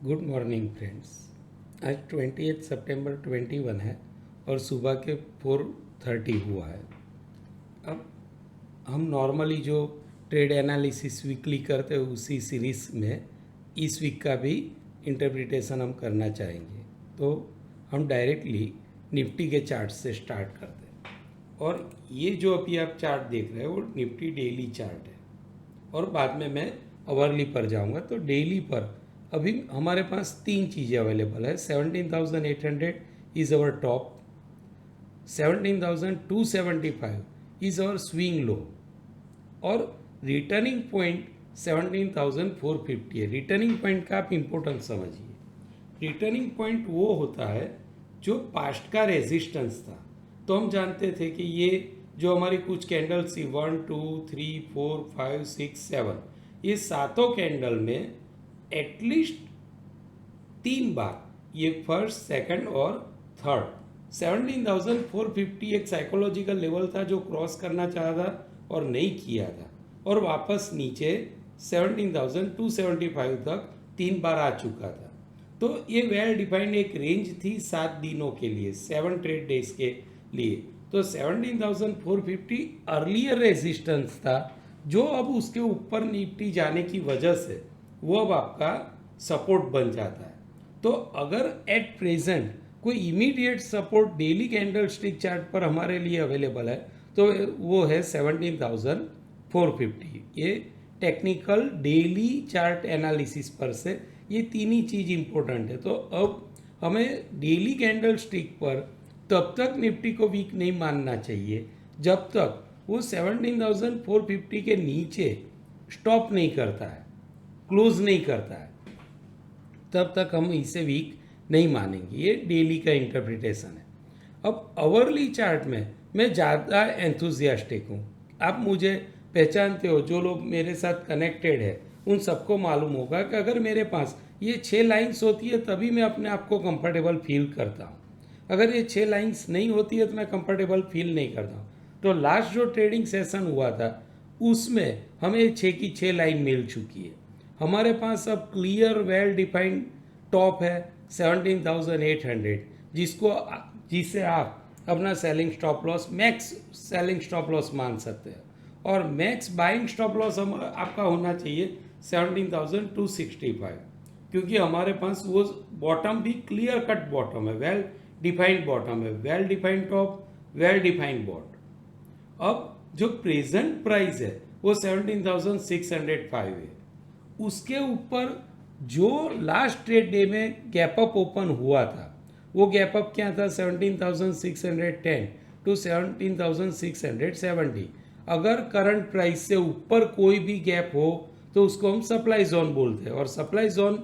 Good morning friends. आज 28 सितंबर 21 है और सुबह के 4:30 हुआ है। अब हम नॉर्मली जो ट्रेड एनालिसिस वीकली करते हैं उसी सीरीज़ में इस वीक का भी इंटरप्रिटेशन हम करना चाहेंगे। तो हम डायरेक्टली निफ्टी के चार्ट से स्टार्ट करते हैं। और ये जो अभी आप चार्ट देख रहे हैं वो निफ्टी डेली चार्ट है और बाद में मैं आवरली पर जाऊंगा। तो डेली पर अभी हमारे पास तीन चीज़ें अवेलेबल है। 17,800 is our top, 17,275 is our swing low और रिटर्निंग पॉइंट 17,450 है। रिटर्निंग पॉइंट का आप इम्पोर्टेंस समझिए। रिटर्निंग पॉइंट वो होता है जो पास्ट का रेजिस्टेंस था। तो हम जानते थे कि ये जो हमारी कुछ कैंडल्स थी 1 2 3 4 5 6 7, ये सातों कैंडल में एटलीस्ट 3 बार ये फर्स्ट सेकंड और थर्ड 17,450 एक साइकोलॉजिकल लेवल था जो क्रॉस करना चाहा था और नहीं किया था और वापस नीचे 17,275 तक 3 बार आ चुका था। तो ये वेल डिफाइंड एक रेंज थी 7 दिनों के लिए, 7 ट्रेड डेज के लिए। तो 17,450 अर्लियर रेजिस्टेंस था जो अब उसके ऊपर निफ्टी जाने की वजह से वो अब आपका सपोर्ट बन जाता है। तो अगर एट प्रेजेंट कोई immediate support daily candle stick chart पर हमारे लिए अवेलेबल है तो वो है 17,450। ये टेक्निकल डेली चार्ट एनालिसिस पर से ये तीन ही चीज़ इंपॉर्टेंट है। तो अब हमें डेली कैंडल स्टिक पर तब तक निफ्टी को वीक नहीं मानना चाहिए जब तक वो 17,450 के नीचे स्टॉप नहीं करता है, क्लोज नहीं करता है, तब तक हम इसे वीक नहीं मानेंगे। ये डेली का इंटरप्रिटेशन है। अब आवरली चार्ट में मैं ज़्यादा एंथुजियास्टिक हूँ। आप मुझे पहचानते हो, जो लोग मेरे साथ कनेक्टेड है उन सबको मालूम होगा कि अगर मेरे पास ये 6 लाइन्स होती है तभी मैं अपने आप को कंफर्टेबल फील करता हूँ। अगर ये 6 लाइन्स नहीं होती है तो मैं कंफर्टेबल फील नहीं करता हूँ। तो लास्ट जो ट्रेडिंग सेशन हुआ था उसमें हमें 6 की 6 लाइन मिल चुकी है। हमारे पास अब क्लियर वेल डिफाइंड टॉप है 17,800, जिसे आप अपना selling stop loss, max selling stop loss मान सकते हैं। और मैक्स बाइंग स्टॉप लॉस हम आपका होना चाहिए 17,265, क्योंकि हमारे पास वो बॉटम भी क्लियर कट बॉटम है, वेल डिफाइंड बॉटम है, well defined top, well defined bottom. अब जो प्रेजेंट प्राइस है वो 17,605 है। उसके ऊपर जो लास्ट ट्रेड डे में गैप अप ओपन हुआ था वो गैप अप क्या था 17,610 टू 17,670। अगर करंट प्राइस से ऊपर कोई भी गैप हो तो उसको हम सप्लाई जोन बोलते हैं। और सप्लाई जोन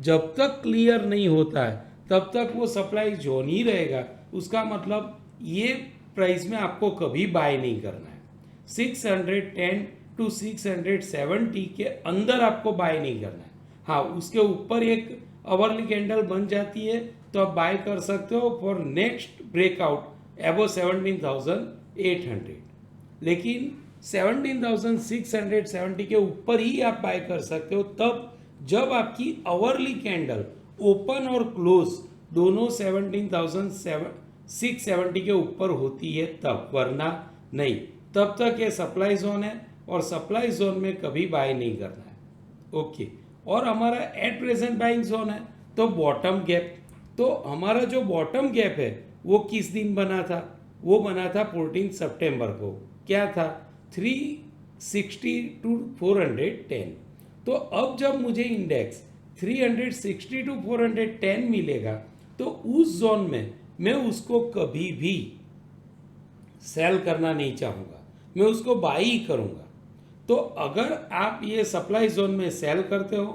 जब तक क्लियर नहीं होता है तब तक वो सप्लाई जोन ही रहेगा। उसका मतलब ये प्राइस में आपको कभी बाय नहीं करना है। 610 टू 670 के अंदर आपको बाय नहीं करना है। हाँ, उसके ऊपर एक आवरली कैंडल बन जाती है तो आप बाय कर सकते हो फॉर नेक्स्ट ब्रेकआउट एबो 17,800। लेकिन 17,670 के ऊपर ही आप बाय कर सकते हो तब जब आपकी आवरली कैंडल ओपन और क्लोज दोनों 17,670 के ऊपर होती है तब, वरना नहीं। तब तक ये सप्लाई जोन है और सप्लाई जोन में कभी बाय नहीं करना है। ओके। और हमारा एट प्रेजेंट बाइंग जोन है तो बॉटम गैप। तो हमारा जो बॉटम गैप है वो किस दिन बना था? वो बना था 14 सितंबर को। क्या था? 360 टू 410। तो अब जब मुझे इंडेक्स 360 टू 410 मिलेगा तो उस जोन में मैं उसको कभी भी सेल करना नहीं चाहूँगा, मैं उसको बाई ही करूँगा। तो अगर आप ये सप्लाई जोन में सेल करते हो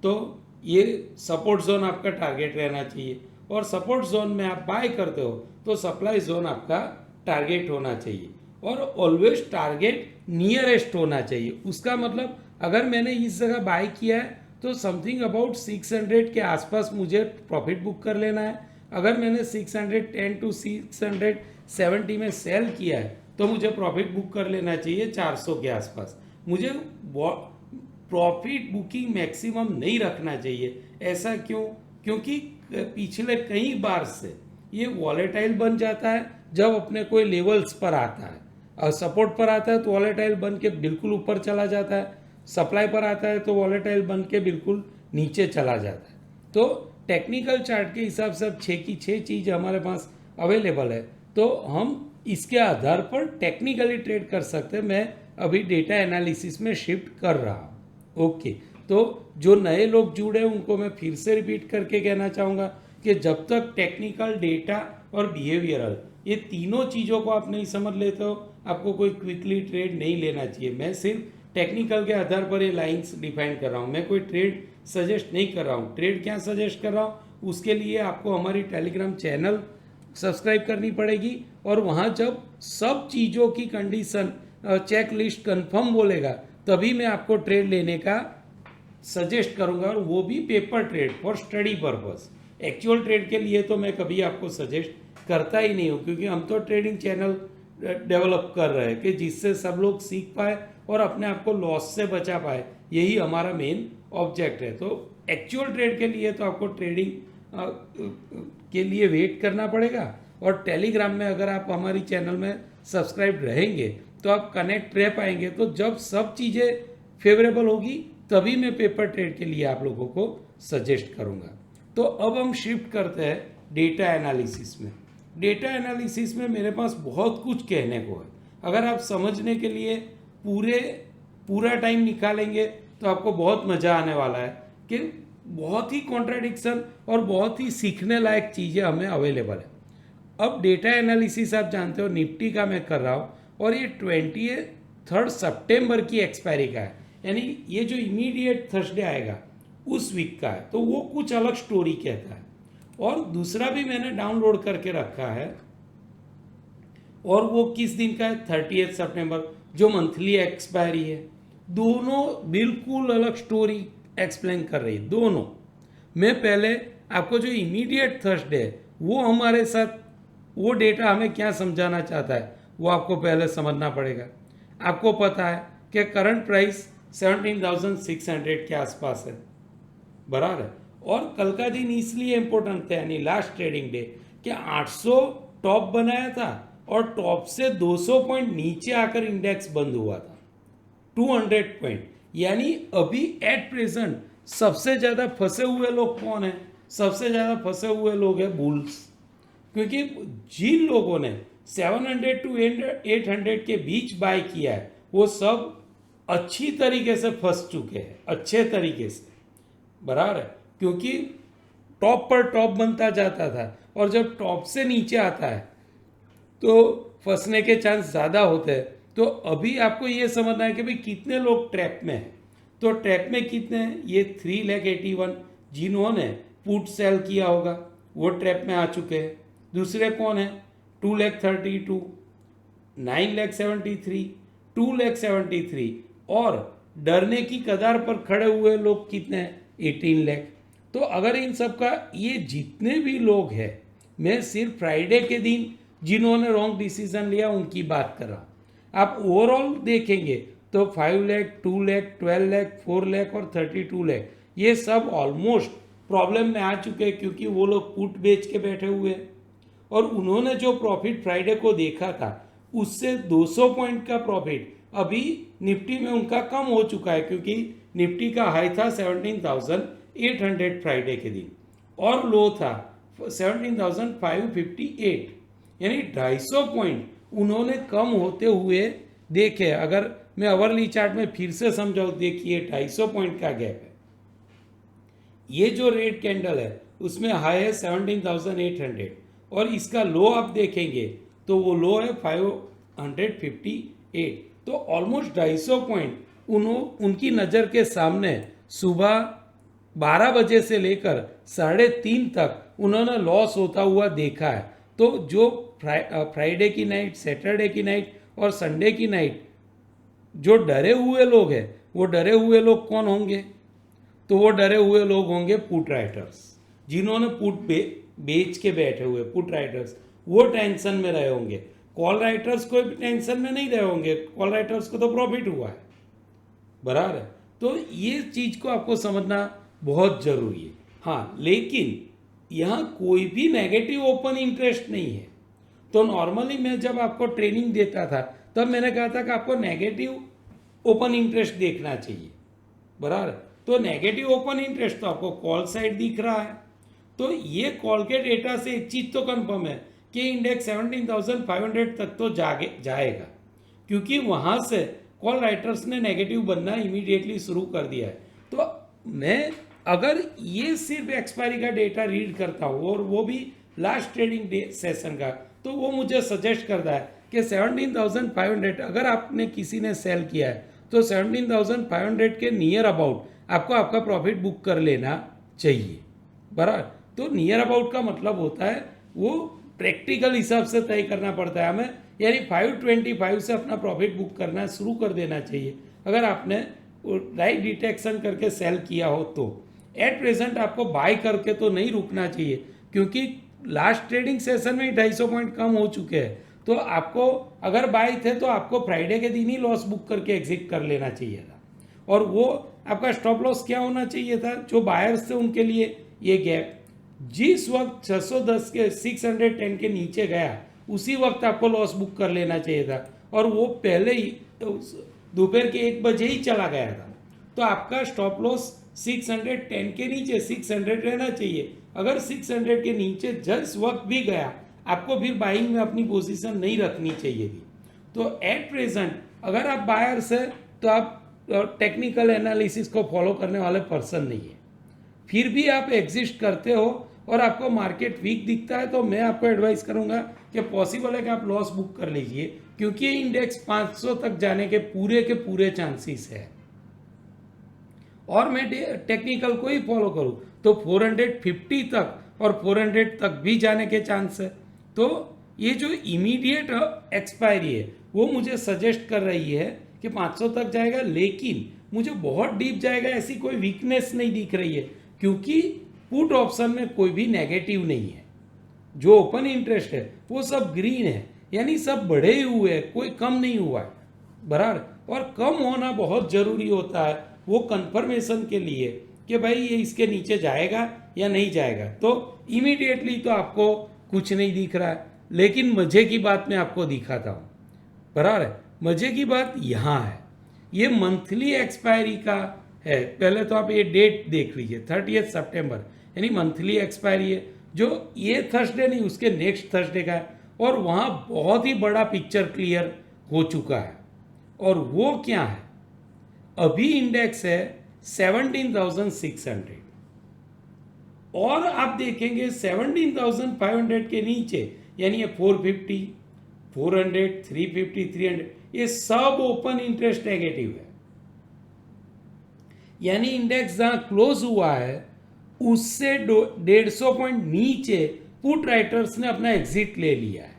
तो ये सपोर्ट जोन आपका टारगेट रहना चाहिए, और सपोर्ट जोन में आप बाय करते हो तो सप्लाई जोन आपका टारगेट होना चाहिए, और ऑलवेज टारगेट नियरेस्ट होना चाहिए। उसका मतलब अगर मैंने इस जगह बाय किया है तो समथिंग अबाउट 600 के आसपास मुझे प्रॉफिट बुक कर लेना है। अगर मैंने 610 टू 670 में सेल किया है तो मुझे प्रॉफिट बुक कर लेना चाहिए 400 के आसपास। मुझे प्रॉफिट बुकिंग मैक्सिमम नहीं रखना चाहिए। ऐसा क्यों? क्योंकि पिछले कई बार से ये वॉलेटाइल बन जाता है जब अपने कोई लेवल्स पर आता है, और सपोर्ट पर आता है तो वॉलेटाइल बन के बिल्कुल ऊपर चला जाता है, सप्लाई पर आता है तो वॉलेटाइल बन के बिल्कुल नीचे चला जाता है। तो टेक्निकल चार्ट के हिसाब से अब 6 की 6 चीज़ हमारे पास अवेलेबल है, तो हम इसके आधार पर टेक्निकली ट्रेड कर सकते हैं। मैं अभी डेटा एनालिसिस में शिफ्ट कर रहा हूँ। ओके, तो जो नए लोग जुड़े हैं उनको मैं फिर से रिपीट करके कहना चाहूँगा कि जब तक टेक्निकल, डेटा और बिहेवियरल ये तीनों चीज़ों को आप नहीं समझ लेते हो, आपको कोई क्विकली ट्रेड नहीं लेना चाहिए। मैं सिर्फ टेक्निकल के आधार पर ये लाइंस डिफाइन कर रहा हूँ, मैं कोई ट्रेड सजेस्ट नहीं कर रहा हूँ। ट्रेड क्या सजेस्ट कर रहा हूँ, उसके लिए आपको हमारी टेलीग्राम चैनल सब्सक्राइब करनी पड़ेगी, और वहाँ जब सब चीज़ों की कंडीशन चेक लिस्ट कन्फर्म बोलेगा तभी मैं आपको ट्रेड लेने का सजेस्ट करूँगा, और वो भी paper trade for study purpose. Actual trade के लिए तो मैं कभी आपको सजेस्ट करता ही नहीं हूँ, क्योंकि हम तो ट्रेडिंग चैनल डेवलप कर रहे हैं कि जिससे सब लोग सीख पाए और अपने आप को लॉस से बचा पाए, यही हमारा मेन ऑब्जेक्ट है। तो एक्चुअल ट्रेड के लिए तो आपको ट्रेडिंग के लिए वेट करना पड़ेगा, और टेलीग्राम में अगर आप हमारी चैनल में सब्सक्राइब रहेंगे तो आप कनेक्ट रह पाएंगे। तो जब सब चीज़ें फेवरेबल होगी तभी मैं पेपर ट्रेड के लिए आप लोगों को सजेस्ट करूँगा। तो अब हम शिफ्ट करते हैं डेटा एनालिसिस में। डेटा एनालिसिस में मेरे पास बहुत कुछ कहने को है। अगर आप समझने के लिए पूरा टाइम निकालेंगे तो आपको बहुत मज़ा आने वाला है कि बहुत ही कॉन्ट्राडिक्शन और बहुत ही सीखने लायक चीज़ें हमें अवेलेबल है। अब डेटा एनालिसिस आप जानते हो निफ्टी का मैं कर रहा हूँ, और ये 23 सितंबर की एक्सपायरी का है, यानी ये जो इमीडिएट थर्सडे आएगा उस वीक का है। तो वो कुछ अलग स्टोरी कहता है। और दूसरा भी मैंने डाउनलोड करके रखा है, और वो किस दिन का है, 30 सितंबर, जो मंथली एक्सपायरी है। दोनों बिल्कुल अलग स्टोरी एक्सप्लेन कर रही है दोनों। मैं पहले आपको जो इमीडिएट थर्सडे है वो हमारे साथ, वो डेटा हमें क्या समझाना चाहता है वो आपको पहले समझना पड़ेगा। आपको पता है कि करंट प्राइस 17,600 के आसपास है, बराबर है। और कल का दिन इसलिए इम्पोर्टेंट था, यानी लास्ट ट्रेडिंग डे, कि 800 टॉप बनाया था और टॉप से 200 पॉइंट नीचे आकर इंडेक्स बंद हुआ था, 200 पॉइंट। यानी अभी एट प्रेजेंट सबसे ज़्यादा फंसे हुए लोग कौन है? सबसे ज़्यादा फंसे हुए लोग हैं बुल्स, क्योंकि जिन लोगों ने 700 टू 800 के बीच बाय किया है वो सब अच्छी तरीके से फंस चुके हैं, अच्छे तरीके से, बराबर है। क्योंकि टॉप पर टॉप बनता जाता था, और जब टॉप से नीचे आता है तो फंसने के चांस ज़्यादा होते हैं। तो अभी आपको ये समझना है कि भाई कितने लोग ट्रैप में हैं। तो ट्रैप में कितने हैं? ये 3,81,000 जिन्होंने पुट सेल किया होगा वो ट्रैप में आ चुके हैं। दूसरे कौन है? 2,32,000, 9,73,000, 2,73,000, और डरने की कगार पर खड़े हुए लोग कितने हैं? 18 लाख। तो अगर इन सब का, ये जितने भी लोग हैं, मैं सिर्फ फ्राइडे के दिन जिन्होंने रॉन्ग डिसीजन लिया उनकी बात कर रहा हूँ। आप ओवरऑल देखेंगे तो 5 लाख, 2 लाख, 12 लाख, 4 लाख और 32 लाख, ये सब ऑलमोस्ट प्रॉब्लम में आ चुके हैं, क्योंकि वो लोग पुट बेच के बैठे हुए हैं। और उन्होंने जो प्रॉफिट फ्राइडे को देखा था उससे 200 पॉइंट का प्रॉफिट अभी निफ्टी में उनका कम हो चुका है, क्योंकि निफ्टी का हाई था 17,800 फ्राइडे के दिन, और लो था 17,558, यानी 250 पॉइंट उन्होंने कम होते हुए देखे। अगर मैं अवरली चार्ट में फिर से समझाऊं, देखिए 250 पॉइंट का गैप है। ये जो रेड कैंडल है उसमें हाई है 17,800, और इसका लो आप देखेंगे तो वो लो है 558। तो ऑलमोस्ट 250 पॉइंट उनकी नज़र के सामने सुबह 12 बजे से लेकर 3:30 तक उन्होंने लॉस होता हुआ देखा है। तो जो फ्राइडे की नाइट, सैटरडे की नाइट और संडे की नाइट जो डरे हुए लोग हैं, वो डरे हुए लोग कौन होंगे? तो वो डरे हुए लोग होंगे पुट राइटर्स, जिन्होंने पुट बेच के बैठे हुए पुट राइटर्स, वो टेंशन में रहे होंगे। कॉल राइटर्स कोई भी टेंशन में नहीं रहे होंगे, कॉल राइटर्स को तो प्रॉफिट हुआ है, बराबर है। तो ये चीज़ को आपको समझना बहुत ज़रूरी है। हाँ, लेकिन यहाँ कोई भी नेगेटिव ओपन इंटरेस्ट नहीं है। तो नॉर्मली मैं जब आपको ट्रेनिंग देता था तब मैंने कहा था कि आपको नेगेटिव ओपन इंटरेस्ट देखना चाहिए, बराबर। तो नेगेटिव ओपन इंटरेस्ट तो आपको कॉल साइड दिख रहा है। तो ये कॉल के डेटा से एक चीज़ तो कंफर्म है कि इंडेक्स 17,500 तक तो जाएगा, क्योंकि वहाँ से कॉल राइटर्स ने नेगेटिव बनना इमीडिएटली शुरू कर दिया है। तो मैं अगर ये सिर्फ एक्सपायरी का डेटा रीड करता हूँ और वो भी लास्ट ट्रेडिंग डे सेशन का, तो वो मुझे सजेस्ट करता है कि 17,500 अगर आपने किसी ने सेल किया है तो 17,500 के नियर अबाउट आपको आपका प्रॉफिट बुक कर लेना चाहिए, बराबर। तो नियर अबाउट का मतलब होता है वो प्रैक्टिकल हिसाब से तय करना पड़ता है हमें, यानी 525 से अपना प्रॉफिट बुक करना शुरू कर देना चाहिए अगर आपने राइट डिटेक्शन करके सेल किया हो तो। एट प्रेजेंट आपको बाय करके तो नहीं रुकना चाहिए, क्योंकि लास्ट ट्रेडिंग सेशन में ही 250 पॉइंट कम हो चुके हैं। तो आपको अगर बाय थे तो आपको फ्राइडे के दिन ही लॉस बुक करके एग्जिट कर लेना चाहिए था, और वो आपका स्टॉप लॉस क्या होना चाहिए था, जो बायर्स थे उनके लिए ये गैप जिस वक्त 610 के 610 के नीचे गया उसी वक्त आपको लॉस बुक कर लेना चाहिए था, और वो पहले ही दोपहर के 1 बजे ही चला गया था। तो आपका स्टॉप लॉस 610 के नीचे 600 रहना चाहिए। अगर 600 के नीचे जिस वक्त भी गया आपको फिर बाइंग में अपनी पोजीशन नहीं रखनी चाहिए थी। तो एट प्रेजेंट अगर आप बायर्स है तो आप टेक्निकल एनालिसिस को फॉलो करने वाले पर्सन नहीं है, फिर भी आप एग्जिस्ट करते हो और आपको मार्केट वीक दिखता है, तो मैं आपको एडवाइस करूंगा कि पॉसिबल है कि आप लॉस बुक कर लीजिए, क्योंकि इंडेक्स 500 तक जाने के पूरे चांसेस है। और मैं टेक्निकल को ही फॉलो करूं तो 450 तक और 400 तक भी जाने के चांस है। तो ये जो इमीडिएट एक्सपायरी है वो मुझे सजेस्ट कर रही है कि 500 तक जाएगा, लेकिन मुझे बहुत डीप जाएगा ऐसी कोई वीकनेस नहीं दिख रही है, क्योंकि पुट ऑप्शन में कोई भी नेगेटिव नहीं है। जो ओपन इंटरेस्ट है वो सब ग्रीन है, यानी सब बढ़े हुए हैं, कोई कम नहीं हुआ है, बराबर। और कम होना बहुत जरूरी होता है वो कंफर्मेशन के लिए कि भाई ये इसके नीचे जाएगा या नहीं जाएगा। तो इमीडिएटली तो आपको कुछ नहीं दिख रहा है, लेकिन मजे की बात मैं आपको दिखाता हूँ, बराबर है। मजे की बात यहाँ है, ये मंथली एक्सपायरी का है। पहले तो आप ये डेट देख लीजिए 30 सितंबर, यानी मंथली एक्सपायरी है, जो ये थर्सडे नहीं उसके नेक्स्ट थर्सडे का है, और वहाँ बहुत ही बड़ा पिक्चर क्लियर हो चुका है। और वो क्या है, अभी इंडेक्स है 17,600, और आप देखेंगे 17,500 के नीचे यानी ये 450, 400, 350, 300 ये सब ओपन इंटरेस्ट नेगेटिव है। यानी इंडेक्स जहां क्लोज हुआ है उससे 150 पॉइंट नीचे पुट राइटर्स ने अपना एग्जिट ले लिया है,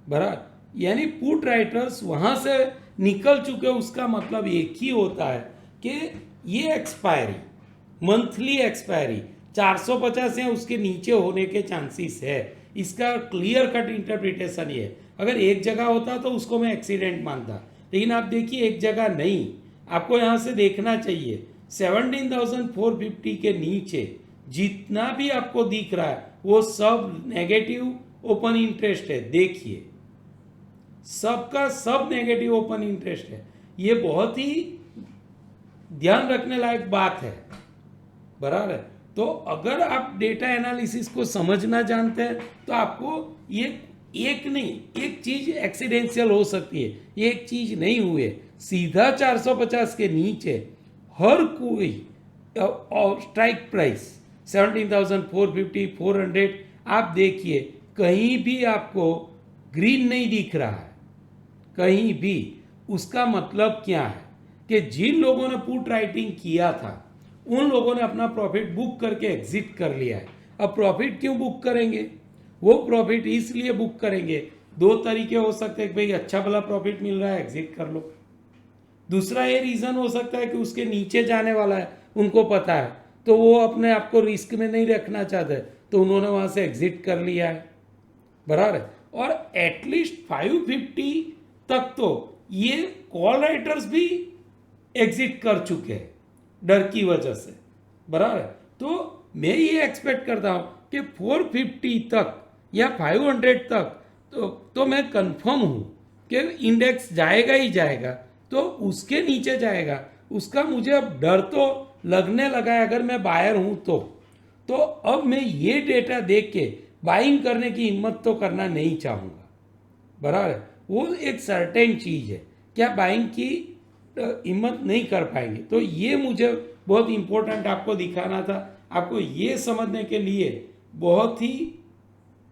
बराबर। यानी पुट राइटर्स वहां से निकल चुके, उसका मतलब एक ही होता है कि ये एक्सपायरी मंथली एक्सपायरी 450 या उसके नीचे होने के चांसेस है। इसका क्लियर कट इंटरप्रिटेशन ये है। अगर एक जगह होता तो उसको मैं एक्सीडेंट मानता, लेकिन आप देखिए एक जगह नहीं, आपको यहाँ से देखना चाहिए 17,450 के नीचे जितना भी आपको दिख रहा है वो सब नेगेटिव ओपन इंटरेस्ट है। देखिए सबका सब नेगेटिव ओपन इंटरेस्ट है, ये बहुत ही ध्यान रखने लायक बात है, बराबर है। तो अगर आप डेटा एनालिसिस को समझना जानते हैं तो आपको ये एक नहीं एक चीज एक्सीडेंशियल हो सकती है, ये एक चीज नहीं हुई है। सीधा 450 के नीचे हर कोई स्ट्राइक प्राइस 17,450, 400 आप देखिए कहीं भी आपको ग्रीन नहीं दिख रहा है, कहीं भी। उसका मतलब क्या है कि जिन लोगों ने पुट राइटिंग किया था उन लोगों ने अपना प्रॉफिट बुक करके एग्जिट कर लिया है। अब प्रॉफिट क्यों बुक करेंगे, वो प्रॉफिट इसलिए बुक करेंगे, दो तरीके हो सकते हैं कि भाई अच्छा भला प्रॉफिट मिल रहा है एग्जिट कर लो। दूसरा ये रीज़न हो सकता है कि उसके नीचे जाने वाला है, उनको पता है, तो वो अपने आप को रिस्क में नहीं रखना चाहते, तो उन्होंने वहाँ से एग्जिट कर लिया है, बराबर है। और एटलीस्ट 550 तक तो ये कॉल राइटर्स भी एग्जिट कर चुके हैं डर की वजह से, बराबर है। तो मैं ये एक्सपेक्ट करता हूँ कि 450 तक या 500 तक तो मैं कंफर्म हूँ कि इंडेक्स जाएगा ही जाएगा, तो उसके नीचे जाएगा उसका मुझे अब डर तो लगने लगा है अगर मैं बायर हूँ तो अब मैं ये डेटा देख के बाइंग करने की हिम्मत तो करना नहीं चाहूँगा, बराबर है। वो एक सर्टेन चीज़ है कि आप बाइंग की हिम्मत नहीं कर पाएंगे। तो ये मुझे बहुत इम्पोर्टेंट आपको दिखाना था, आपको ये समझने के लिए बहुत ही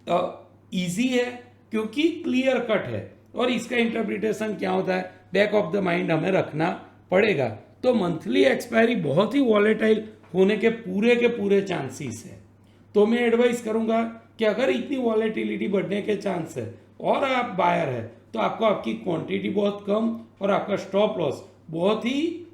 इजी है क्योंकि क्लियर कट है और इसका इंटरप्रिटेशन क्या होता है बैक ऑफ द माइंड हमें रखना पड़ेगा। तो मंथली एक्सपायरी बहुत ही वॉलेटाइल होने के पूरे चांसेस है। तो मैं एडवाइस करूंगा कि अगर इतनी वॉलेटिलिटी बढ़ने के चांस है और आप बायर है तो आपको आपकी क्वांटिटी बहुत कम और आपका स्टॉप लॉस बहुत ही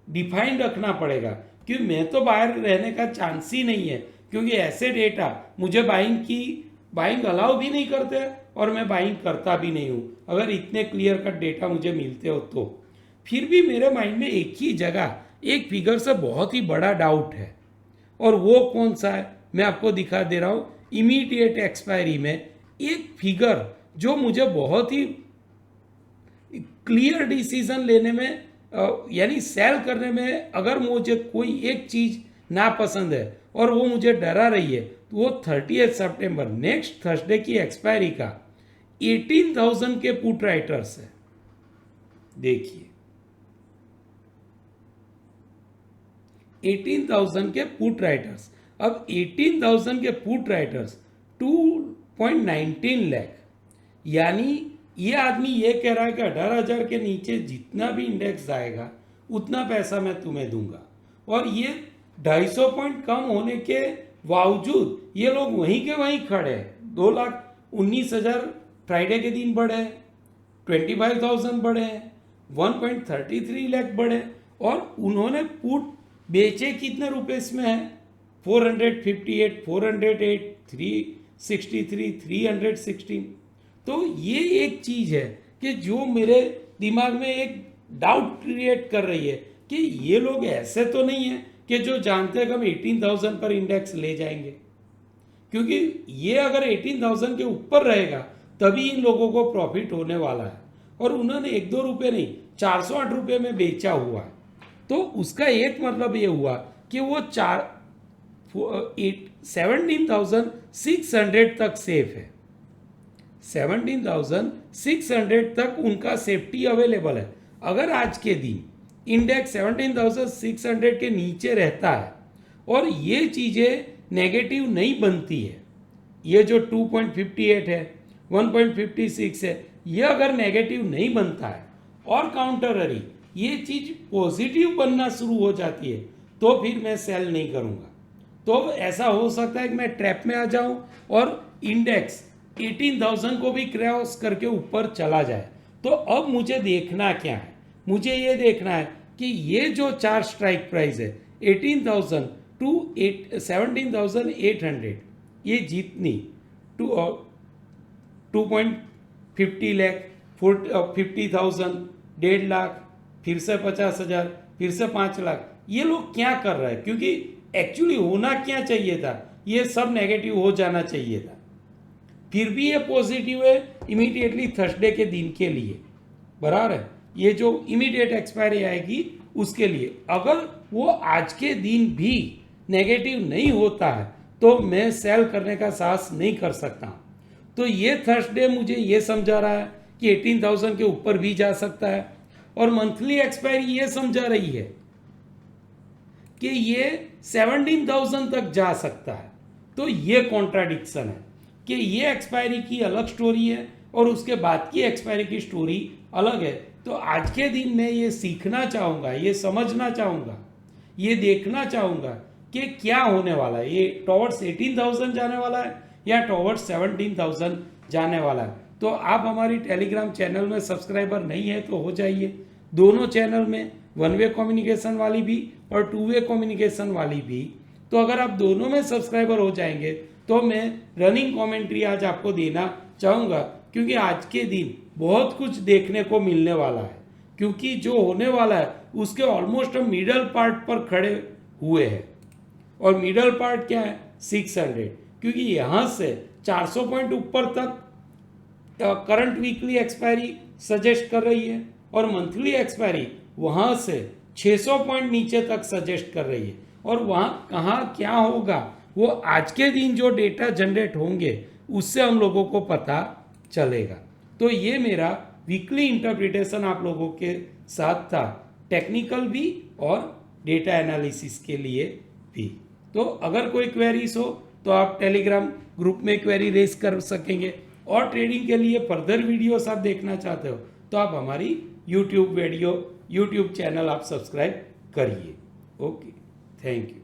डिफाइंड रखना पड़ेगा, क्योंकि मैं तो बायर रहने का चांस ही नहीं है क्योंकि ऐसे डेटा मुझे बाइंग अलाउ भी नहीं करते और मैं बाइंग करता भी नहीं हूँ अगर इतने क्लियर कट डेटा मुझे मिलते हो तो। फिर भी मेरे माइंड में एक ही जगह एक फिगर से बहुत ही बड़ा डाउट है और वो कौन सा है मैं आपको दिखा दे रहा हूँ। इमीडिएट एक्सपायरी में एक फिगर जो मुझे बहुत ही क्लियर डिसीजन लेने में यानी सेल करने में अगर मुझे कोई एक चीज़ नापसंद है और वो मुझे डरा रही है तो वो 30 सितंबर नेक्स्ट थर्सडे की एक्सपायरी का 18,000 के पुट राइटर्स है। देखिए 18,000 के पुट राइटर्स, अब 18,000 के पुट राइटर्स 2.19 लाख, यानी ये आदमी ये कह रहा है कि 18,000 के नीचे जितना भी इंडेक्स आएगा उतना पैसा मैं तुम्हें दूंगा। और ये 250 पॉइंट कम होने के बावजूद ये लोग वहीं के वहीं खड़े हैं। 2,19,000 फ्राइडे के दिन बढ़े, 25,000 बढ़े, 1.33 लाख बढ़े और उन्होंने पुट बेचे कितने रुपए इसमें है 458, 408, 363, 316। तो ये एक चीज़ है कि जो मेरे दिमाग में एक डाउट क्रिएट कर रही है कि ये लोग ऐसे तो नहीं है कि जो जानते हैं कि हम 18,000 पर इंडेक्स ले जाएंगे, क्योंकि ये अगर 18,000 के ऊपर रहेगा तभी इन लोगों को प्रॉफिट होने वाला है और उन्होंने 1-2 रुपये नहीं 408 रुपये में बेचा हुआ है। तो उसका एक मतलब ये हुआ कि वो 17,600 तक सेफ है, 17,600 तक उनका सेफ्टी अवेलेबल है। अगर आज के दिन इंडेक्स 17,600 के नीचे रहता है और ये चीज़ें नेगेटिव नहीं बनती है, ये जो 2.58 है 1.56 है, ये अगर नेगेटिव नहीं बनता है और काउंटररी ये चीज़ पॉजिटिव बनना शुरू हो जाती है तो फिर मैं सेल नहीं करूँगा। तो ऐसा हो सकता है कि मैं ट्रैप में आ जाऊं और इंडेक्स 18,000 को भी क्रॉस करके ऊपर चला जाए। तो अब मुझे देखना क्या है, मुझे ये देखना है कि ये जो 4 स्ट्राइक प्राइस है 18,000 टू 17,800, ये जितनी 2.50 लाख, 50,000, 1.5 लाख, फिर से 50,000, फिर से 5 लाख, ये लोग क्या कर रहे हैं? क्योंकि एक्चुअली होना क्या चाहिए था, ये सब नेगेटिव हो जाना चाहिए था, फिर भी ये पॉजिटिव है इमीडिएटली थर्सडे के दिन के लिए, बराबर है। ये जो इमीडिएट एक्सपायरी आएगी उसके लिए अगर वो आज के दिन भी नेगेटिव नहीं होता है तो मैं सेल करने का साहस नहीं कर सकता। तो ये थर्सडे मुझे ये समझा रहा है कि 18,000 के ऊपर भी जा सकता है और मंथली एक्सपायरी ये समझा रही है कि ये 17,000 तक जा सकता है। तो ये कॉन्ट्राडिक्शन है कि ये एक्सपायरी की अलग स्टोरी है और उसके बाद की एक्सपायरी की स्टोरी अलग है। तो आज के दिन मैं ये सीखना चाहूँगा, ये समझना चाहूँगा, ये देखना चाहूँगा कि क्या होने वाला है, ये टॉवर्ड्स 18,000 जाने वाला है या टॉवर्ड्स 17,000 जाने वाला है। तो आप हमारी टेलीग्राम चैनल में सब्सक्राइबर नहीं है तो हो जाइए। दोनों चैनल में 1 वे कम्युनिकेशन वाली भी और 2 वे कम्युनिकेशन वाली भी, तो अगर आप दोनों में सब्सक्राइबर हो जाएंगे तो मैं रनिंग कमेंट्री आज आपको देना चाहूँगा, क्योंकि आज के दिन बहुत कुछ देखने को मिलने वाला है। क्योंकि जो होने वाला है उसके ऑलमोस्ट हम मिडल पार्ट पर खड़े हुए हैं। और मिडल पार्ट क्या है? 600, क्योंकि यहाँ से 400 पॉइंट ऊपर तक करंट वीकली एक्सपायरी सजेस्ट कर रही है और मंथली एक्सपायरी वहाँ से 600 पॉइंट नीचे तक सजेस्ट कर रही है। और वहाँ कहाँ क्या होगा वो आज के दिन जो डेटा जनरेट होंगे उससे हम लोगों को पता चलेगा। तो ये मेरा वीकली इंटरप्रिटेशन आप लोगों के साथ था, टेक्निकल भी और डेटा एनालिसिस के लिए भी। तो अगर कोई क्वेरीज हो तो आप टेलीग्राम ग्रुप में क्वेरी रेज कर सकेंगे, और ट्रेडिंग के लिए फर्दर वीडियोस आप देखना चाहते हो तो आप हमारी यूट्यूब चैनल आप सब्सक्राइब करिए। Okay, thank you.